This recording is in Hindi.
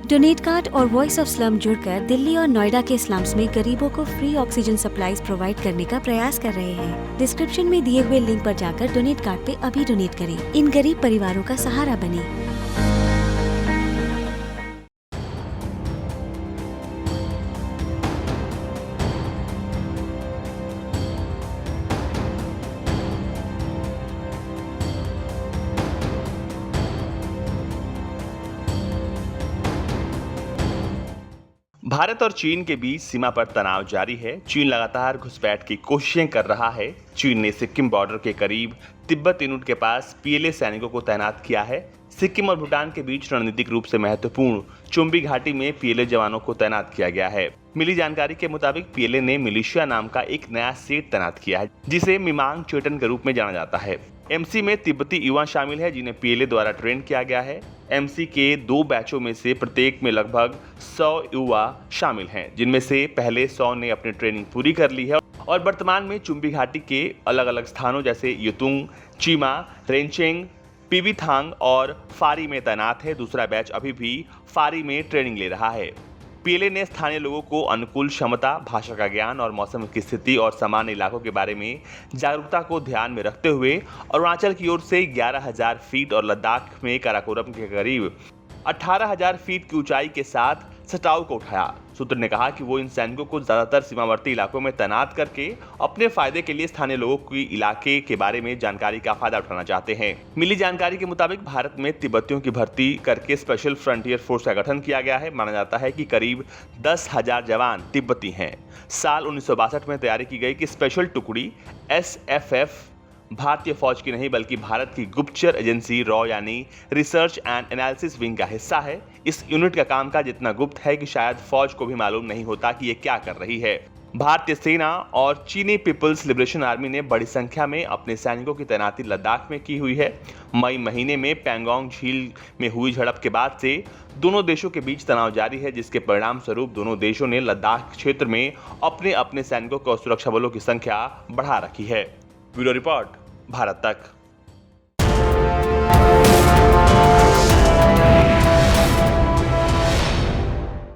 डोनेट कार्ड और वॉइस ऑफ स्लम जुड़कर दिल्ली और नोएडा के स्लम्स में गरीबों को फ्री ऑक्सीजन सप्लाईज प्रोवाइड करने का प्रयास कर रहे हैं। डिस्क्रिप्शन में दिए हुए लिंक पर जाकर डोनेट कार्ड पे अभी डोनेट करें। इन गरीब परिवारों का सहारा बने। भारत और चीन के बीच सीमा पर तनाव जारी है। चीन लगातार घुसपैठ की कोशिशें कर रहा है। चीन ने सिक्किम बॉर्डर के करीब तिब्बत यूनिट के पास पीएलए सैनिकों को तैनात किया है। सिक्किम और भूटान के बीच रणनीतिक रूप से महत्वपूर्ण चुम्बी घाटी में पीएलए जवानों को तैनात किया गया है। मिली जानकारी के मुताबिक पीएलए ने मिलिशिया नाम का एक नया सेट तैनात किया है, जिसे मिमांग चेटन के रूप में जाना जाता है। एमसी में तिब्बती युवा शामिल है, जिन्हें पीएलए द्वारा ट्रेन किया गया है। एमसी के 2 बैचों में से प्रत्येक में लगभग 100 युवा शामिल हैं, जिनमें से पहले 100 ने अपनी ट्रेनिंग पूरी कर ली है और वर्तमान में चुम्बी घाटी के अलग अलग स्थानों जैसे युतुंग, चीमा, रेंचेंग, पीबीथांग और फारी में तैनात है। दूसरा बैच अभी भी फारी में ट्रेनिंग ले रहा है। पीएलए ने स्थानीय लोगों को अनुकूल क्षमता, भाषा का ज्ञान और मौसम की स्थिति और सामान्य इलाकों के बारे में जागरूकता को ध्यान में रखते हुए अरुणाचल की ओर से 11,000 फीट और लद्दाख में काराकोरम के करीब 18,000 फीट की ऊंचाई के साथ सटाऊ को उठाया। सूत्र ने कहा कि वो इन सैनिकों को ज्यादातर सीमावर्ती इलाकों में तैनात करके अपने फायदे के लिए स्थानीय लोगों की इलाके के बारे में जानकारी का फायदा उठाना चाहते हैं। मिली जानकारी के मुताबिक भारत में तिब्बतियों की भर्ती करके स्पेशल फ्रंटियर फोर्स का गठन किया गया है। माना जाता है कि करीब 10,000 जवान तिब्बती हैं। साल 1962 में तैयारी की गई कि स्पेशल टुकड़ी SFF भारतीय फौज की नहीं बल्कि भारत की गुप्तचर एजेंसी रॉ यानी रिसर्च एंड एनालिसिस विंग का हिस्सा है। इस यूनिट का कामकाज इतना गुप्त है कि शायद फौज को भी मालूम नहीं होता कि ये क्या कर रही है। भारतीय सेना और चीनी पीपल्स लिबरेशन आर्मी ने बड़ी संख्या में अपने सैनिकों की तैनाती लद्दाख में की हुई है। मई महीने में पैंगोंग झील में हुई झड़प के बाद से दोनों देशों के बीच तनाव जारी है, जिसके परिणाम स्वरूप दोनों देशों ने लद्दाख क्षेत्र में अपने अपने सैनिकों और सुरक्षा बलों की संख्या बढ़ा रखी है। ब्यूरो रिपोर्ट, भारत तक।